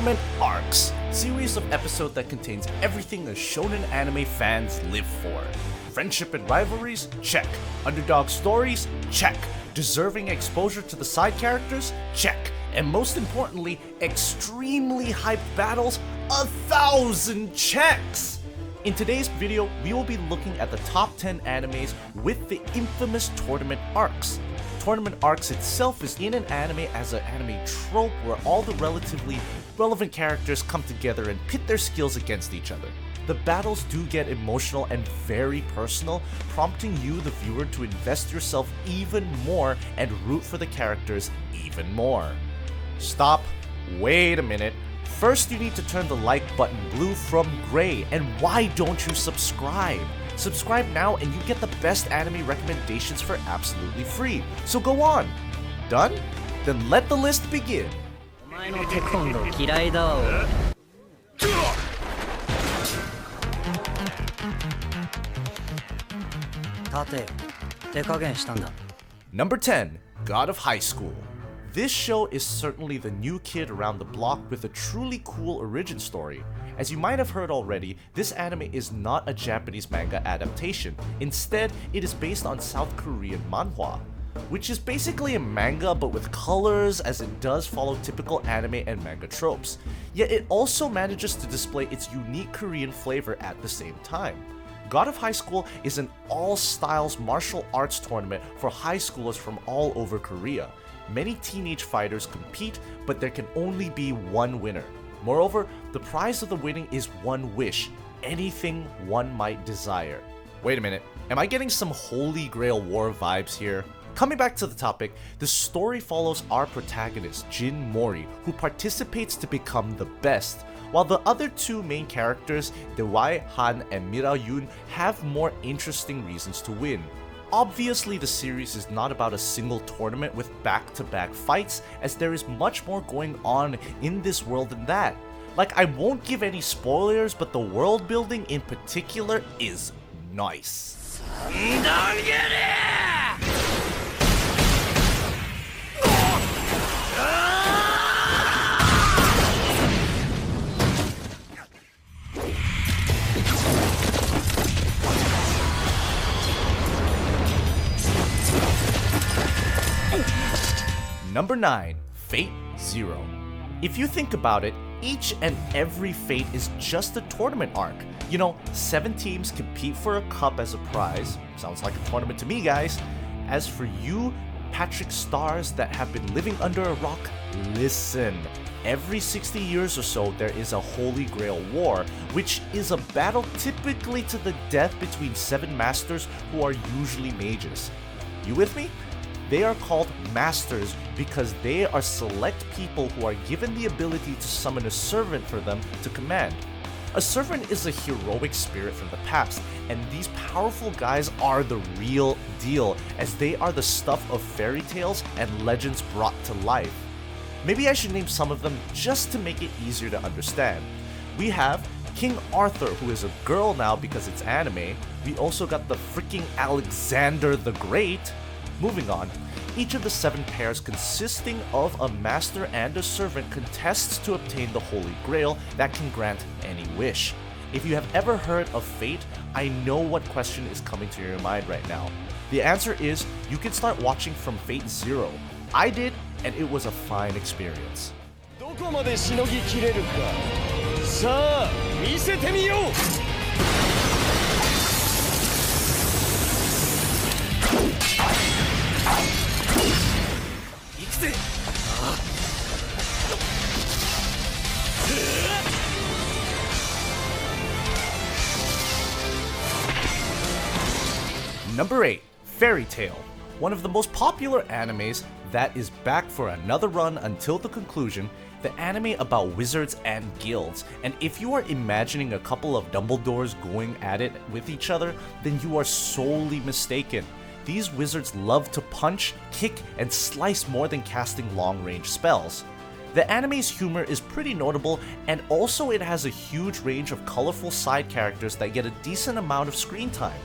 Tournament Arcs, series of episodes that contains everything a shonen anime fans live for. Friendship and rivalries? Check. Underdog stories? Check. Deserving exposure to the side characters? Check. And most importantly, extremely hyped battles? 1,000 checks! In today's video, we will be looking at the top 10 animes with the infamous tournament arcs. Tournament arcs itself is in an anime as an anime trope where all the relatively relevant characters come together and pit their skills against each other. The battles do get emotional and very personal, prompting you, the viewer, to invest yourself even more and root for the characters even more. Stop. Wait a minute. First, you need to turn the like button blue from gray, and why don't you subscribe? Subscribe now and you get the best anime recommendations for absolutely free. So go on. Done? Then let the list begin. Number 10, God of High School. This show is certainly the new kid around the block with a truly cool origin story. As you might have heard already, this anime is not a Japanese manga adaptation. Instead, it is based on South Korean manhwa, which is basically a manga but with colors, as it does follow typical anime and manga tropes. Yet it also manages to display its unique Korean flavor at the same time. God of High School is an all-styles martial arts tournament for high schoolers from all over Korea. Many teenage fighters compete, but there can only be one winner. Moreover, the prize of the winning is one wish, anything one might desire. Wait a minute, am I getting some Holy Grail War vibes here? Coming back to the topic, the story follows our protagonist, Jin Mori, who participates to become the best, while the other two main characters, Dewai Han and Mira Yoon, have more interesting reasons to win. Obviously, the series is not about a single tournament with back-to-back fights, as there is much more going on in this world than that. Like, I won't give any spoilers, but the world building in particular is nice. Number 9, Fate Zero. If you think about it, each and every Fate is just a tournament arc. You know, 7 teams compete for a cup as a prize. Sounds like a tournament to me, guys. As for you, Patrick Stars that have been living under a rock, listen. Every 60 years or so, there is a Holy Grail War, which is a battle typically to the death between 7 masters who are usually mages. You with me? They are called masters because they are select people who are given the ability to summon a servant for them to command. A servant is a heroic spirit from the past, and these powerful guys are the real deal, as they are the stuff of fairy tales and legends brought to life. Maybe I should name some of them just to make it easier to understand. We have King Arthur, who is a girl now because it's anime. We also got the freaking Alexander the Great. Moving on, each of the 7 pairs consisting of a master and a servant contests to obtain the Holy Grail that can grant any wish. If you have ever heard of Fate, I know what question is coming to your mind right now. The answer is, you can start watching from Fate Zero. I did, and it was a fine experience. Number 8, Fairy Tail. One of the most popular animes that is back for another run until the conclusion, the anime about wizards and guilds. And if you are imagining a couple of Dumbledores going at it with each other, then you are sorely mistaken. These wizards love to punch, kick, and slice more than casting long-range spells. The anime's humor is pretty notable, and also it has a huge range of colorful side characters that get a decent amount of screen time.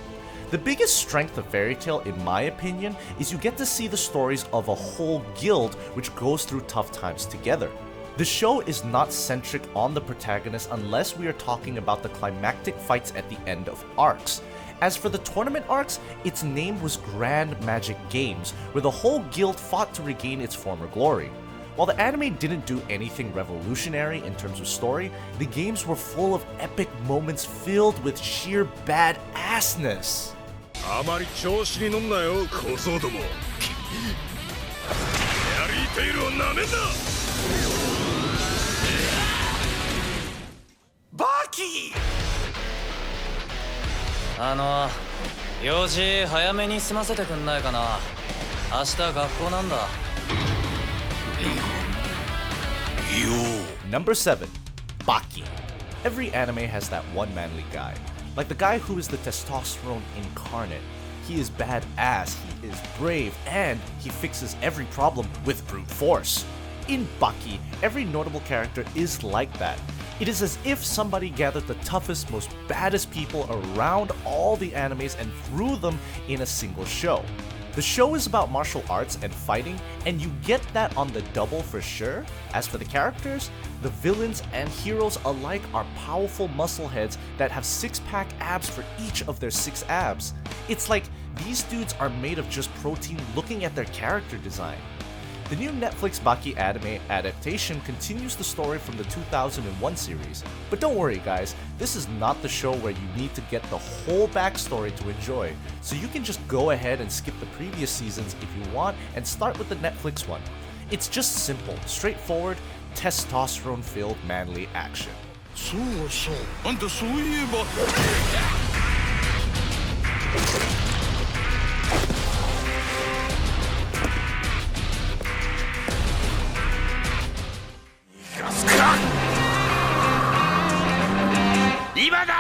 The biggest strength of Fairy Tail, in my opinion, is you get to see the stories of a whole guild which goes through tough times together. The show is not centric on the protagonist unless we are talking about the climactic fights at the end of arcs. As for the tournament arcs, its name was Grand Magic Games, where the whole guild fought to regain its former glory. While the anime didn't do anything revolutionary in terms of story, the games were full of epic moments filled with sheer badassness. あまり調子に乗んなよ、小僧ども。やりテールをなめんな。Bucky! 用事早めに済ませてくんないかな。明日学校なんだ。Number 7. Bucky. Every anime has that one manly guy. Like the guy who is the testosterone incarnate. He is badass, he is brave, and he fixes every problem with brute force. In Bucky, every notable character is like that. It is as if somebody gathered the toughest, most baddest people around all the animes and threw them in a single show. The show is about martial arts and fighting, and you get that on the double for sure. As for the characters, the villains and heroes alike are powerful muscleheads that have six-pack abs for each of their 6 abs. It's like these dudes are made of just protein looking at their character design. The new Netflix Bucky anime adaptation continues the story from the 2001 series. But don't worry guys, this is not the show where you need to get the whole backstory to enjoy, so you can just go ahead and skip the previous seasons if you want and start with the Netflix one. It's just simple, straightforward, testosterone-filled manly action. そうそう、あんたそういえば。今だ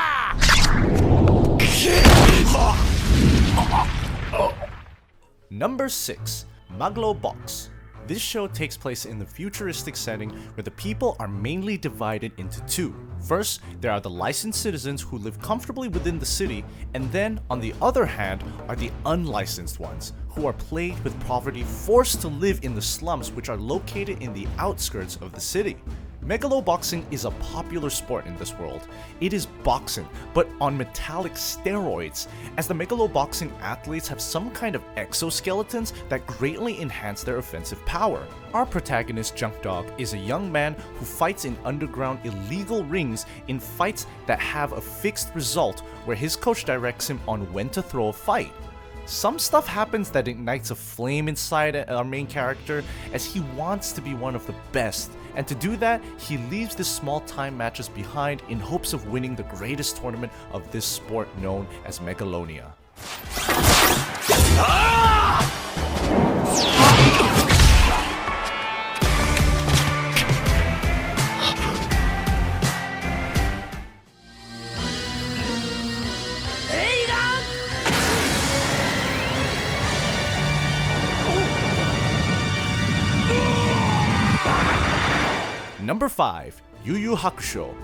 Number 6. Megalo Box. This show takes place in the futuristic setting where the people are mainly divided into two. First, there are the licensed citizens who live comfortably within the city, and then, on the other hand, are the unlicensed ones, who are plagued with poverty, forced to live in the slums which are located in the outskirts of the city. Megalo boxing is a popular sport in this world. It is boxing, but on metallic steroids, as the Megalo boxing athletes have some kind of exoskeletons that greatly enhance their offensive power. Our protagonist, Junk Dog, is a young man who fights in underground illegal rings in fights that have a fixed result where his coach directs him on when to throw a fight. Some stuff happens that ignites a flame inside our main character as he wants to be one of the best, and to do that, he leaves the small-time matches behind in hopes of winning the greatest tournament of this sport known as Megalonia. Number 5. Yu Yu Hakusho.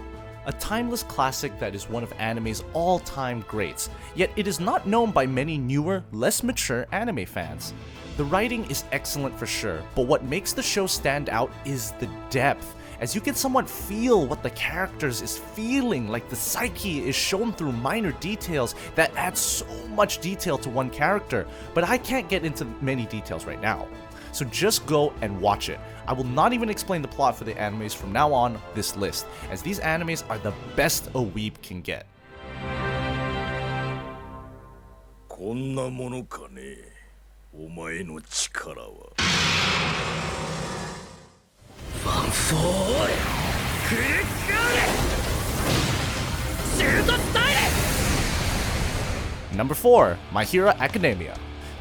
A timeless classic that is one of anime's all-time greats, yet it is not known by many newer, less mature anime fans. The writing is excellent for sure, but what makes the show stand out is the depth, as you can somewhat feel what the characters is feeling, like the psyche is shown through minor details that add so much detail to one character, but I can't get into many details right now. So just go and watch it. I will not even explain the plot for the animes from now on this list, as these animes are the best a weeb can get. こんなものかね、お前の力は。ワンフォール、クルックール、シュートスタイル。 Number 4. My Hero Academia.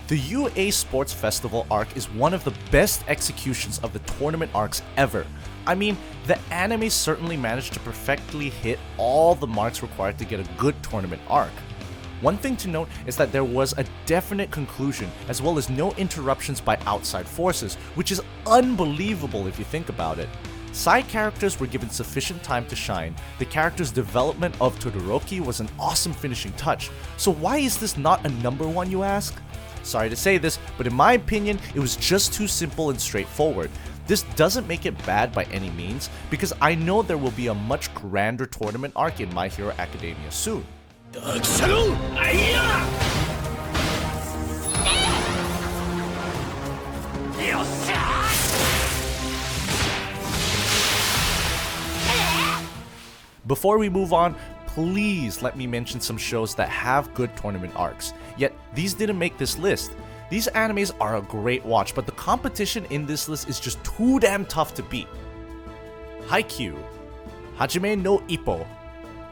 The UA Sports Festival arc is one of the best executions of the tournament arcs ever. I mean, the anime certainly managed to perfectly hit all the marks required to get a good tournament arc. One thing to note is that there was a definite conclusion, as well as no interruptions by outside forces, which is unbelievable if you think about it. Side characters were given sufficient time to shine. The character's development of Todoroki was an awesome finishing touch. So why is this not a number 1, you ask? Sorry to say this, but in my opinion, it was just too simple and straightforward. This doesn't make it bad by any means, because I know there will be a much grander tournament arc in My Hero Academia soon. Dark Shadow! Before we move on, please let me mention some shows that have good tournament arcs. Yet, these didn't make this list. These animes are a great watch, but the competition in this list is just too damn tough to beat. Haikyuu, Hajime no Ippo,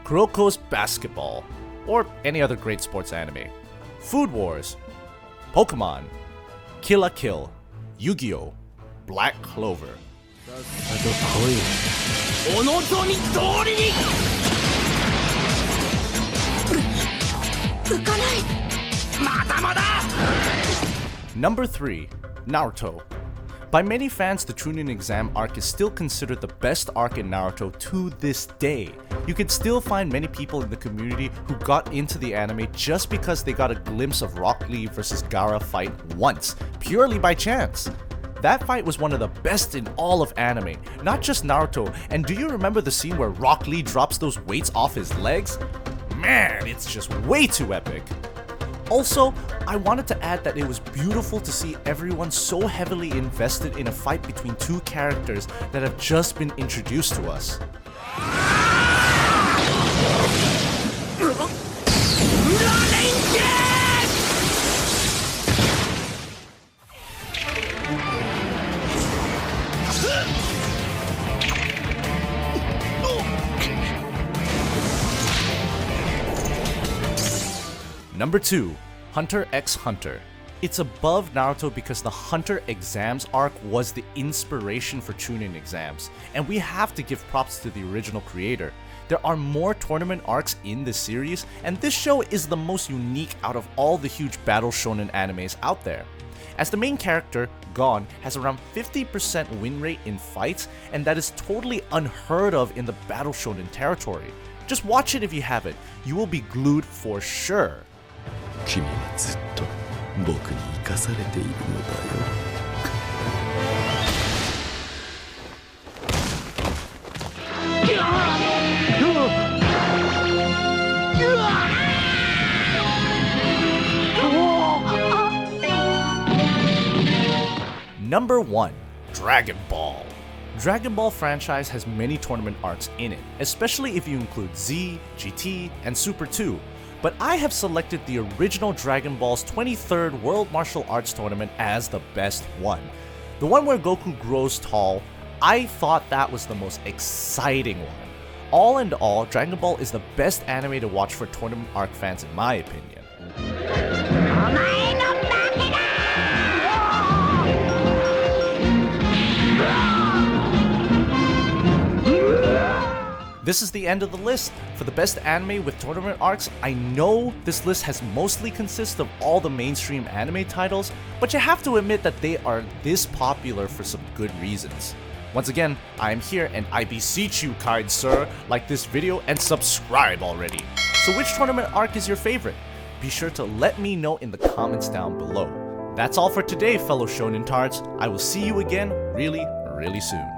Kuroko's Basketball, or any other great sports anime. Food Wars, Pokemon, Kill la Kill, Yu-Gi-Oh!, Black Clover. Number 3, Naruto. By many fans, the Chunin exam arc is still considered the best arc in Naruto to this day. You can still find many people in the community who got into the anime just because they got a glimpse of Rock Lee vs Gaara fight once, purely by chance. That fight was one of the best in all of anime, not just Naruto. And do you remember the scene where Rock Lee drops those weights off his legs? Man, it's just way too epic. Also, I wanted to add that it was beautiful to see everyone so heavily invested in a fight between two characters that have just been introduced to us. Number 2, Hunter x Hunter. It's above Naruto because the Hunter exams arc was the inspiration for Chunin exams, and we have to give props to the original creator. There are more tournament arcs in this series, and this show is the most unique out of all the huge battle shonen animes out there. As the main character, Gon, has around 50% win rate in fights, and that is totally unheard of in the battle shonen territory. Just watch it if you haven't, you will be glued for sure. 君はずっと僕に生かされているのだよ。Number 1, Dragon Ball. Dragon Ball franchise has many tournament arcs in it, especially if you include Z, GT, and Super 2. But I have selected the original Dragon Ball's 23rd World Martial Arts Tournament as the best one. The one where Goku grows tall, I thought that was the most exciting one. All in all, Dragon Ball is the best anime to watch for tournament arc fans in my opinion. This is the end of the list. For the best anime with tournament arcs, I know this list has mostly consisted of all the mainstream anime titles, but you have to admit that they are this popular for some good reasons. Once again, I am here and I beseech you, kind sir, like this video and subscribe already. So which tournament arc is your favorite? Be sure to let me know in the comments down below. That's all for today, fellow shonen tards. I will see you again really soon.